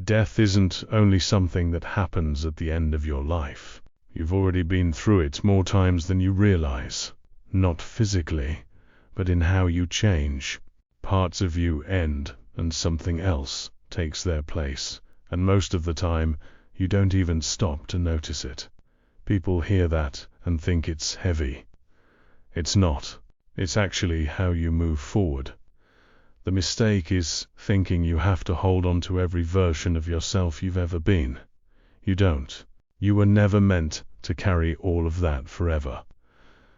Death isn't only something that happens at the end of your life. You've already been through it more times than you realize. Not physically, but in how you change. Parts of you end, and something else takes their place, and most of the time, you don't even stop to notice it. People hear that and think it's heavy. It's not. It's actually how you move forward. The mistake is thinking you have to hold on to every version of yourself you've ever been. You don't. You were never meant to carry all of that forever.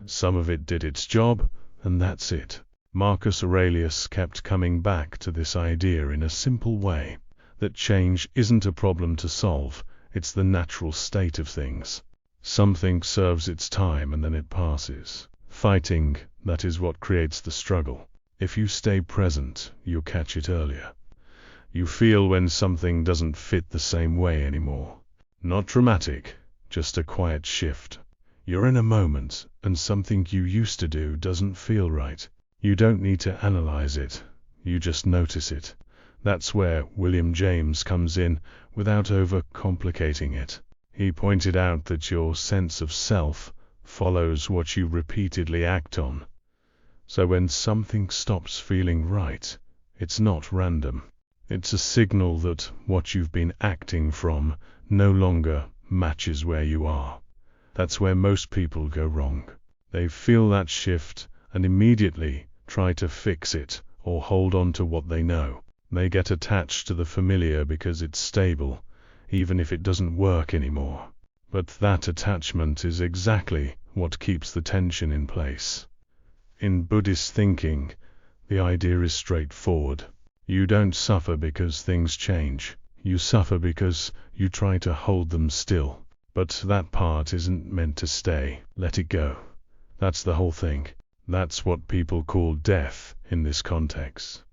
Some of it did its job, and that's it. Marcus Aurelius kept coming back to this idea in a simple way, that change isn't a problem to solve, it's the natural state of things. Something serves its time and then it passes. Fighting, that is what creates the struggle. If you stay present, you'll catch it earlier. You feel when something doesn't fit the same way anymore. Not dramatic, just a quiet shift. You're in a moment, and something you used to do doesn't feel right. You don't need to analyze it, you just notice it. That's where William James comes in, without overcomplicating it. He pointed out that your sense of self follows what you repeatedly act on. So when something stops feeling right, it's not random. It's a signal that what you've been acting from no longer matches where you are. That's where most people go wrong. They feel that shift and immediately try to fix it or hold on to what they know. They get attached to the familiar because it's stable, even if it doesn't work anymore. But that attachment is exactly what keeps the tension in place. In Buddhist thinking, the idea is straightforward. You don't suffer because things change. You suffer because you try to hold them still. But that part isn't meant to stay. Let it go. That's the whole thing. That's what people call death in this context.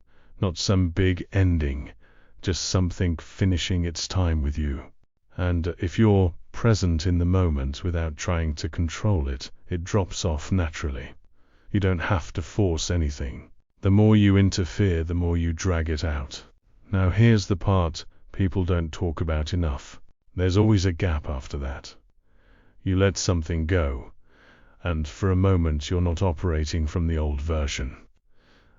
Not some big ending, just something finishing its time with you. And if you're present in the moment without trying to control it, it drops off naturally. You don't have to force anything. The more you interfere, the more you drag it out. Now here's the part people don't talk about enough. There's always a gap after that. You let something go, and for a moment you're not operating from the old version,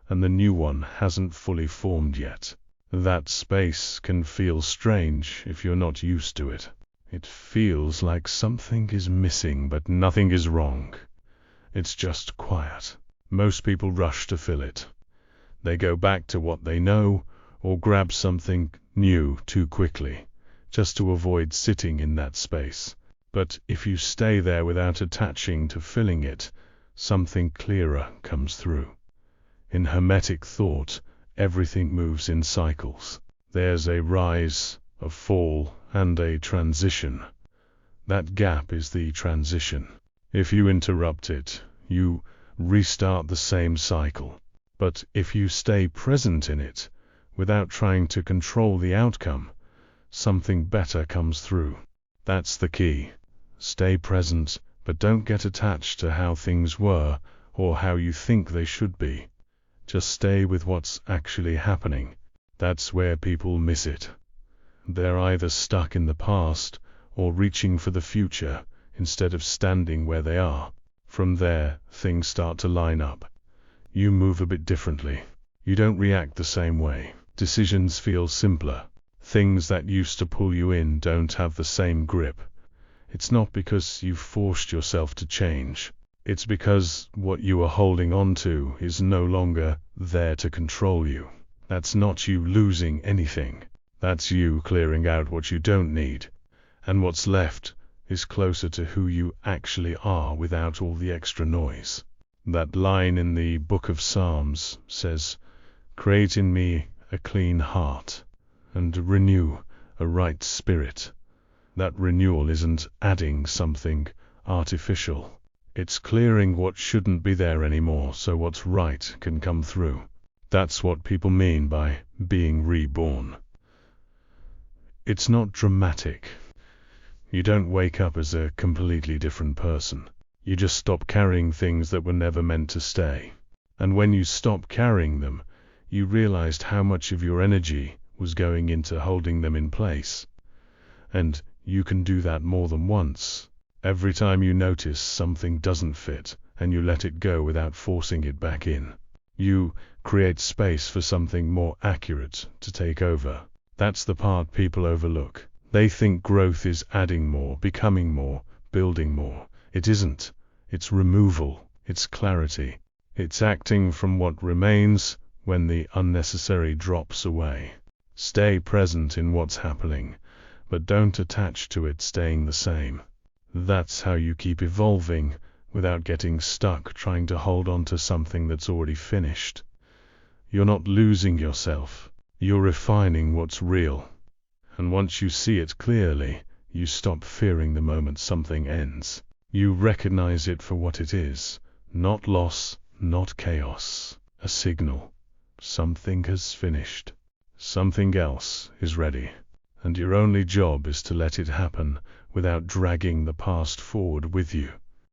and the new one hasn't fully formed yet. That space can feel strange if you're not used to it. It feels like something is missing, but nothing is wrong. It's just quiet. Most people rush to fill it. They go back to what they know, or grab something new too quickly, just to avoid sitting in that space. But if you stay there without attaching to filling it, something clearer comes through. In Hermetic thought, everything moves in cycles. There's a rise, a fall, and a transition. That gap is the transition. If you interrupt it, you restart the same cycle. But if you stay present in it, without trying to control the outcome, something better comes through. That's the key. Stay present, but don't get attached to how things were or how you think they should be. Just stay with what's actually happening. That's where people miss it. They're either stuck in the past or reaching for the future instead of standing where they are. From there, things start to line up. You move a bit differently. You don't react the same way. Decisions feel simpler. Things that used to pull you in don't have the same grip. It's not because you've forced yourself to change. It's because what you are holding on to is no longer there to control you. That's not you losing anything. That's you clearing out what you don't need. And what's left is closer to who you actually are without all the extra noise. That line in the Book of Psalms says, "Create in me a clean heart, and renew a right spirit." That renewal isn't adding something artificial. It's clearing what shouldn't be there anymore so what's right can come through. That's what people mean by being reborn. It's not dramatic. You don't wake up as a completely different person. You just stop carrying things that were never meant to stay. And when you stop carrying them, you realized how much of your energy was going into holding them in place. And you can do that more than once. Every time you notice something doesn't fit, and you let it go without forcing it back in, you create space for something more accurate to take over. That's the part people overlook. They think growth is adding more, becoming more, building more. It isn't. It's removal. It's clarity. It's acting from what remains when the unnecessary drops away. Stay present in what's happening, but don't attach to it staying the same. That's how you keep evolving without getting stuck trying to hold on to something that's already finished. You're not losing yourself. You're refining what's real. And once you see it clearly, you stop fearing the moment something ends. You recognize it for what it is. Not loss, not chaos. A signal. Something has finished. Something else is ready. And your only job is to let it happen without dragging the past forward with you.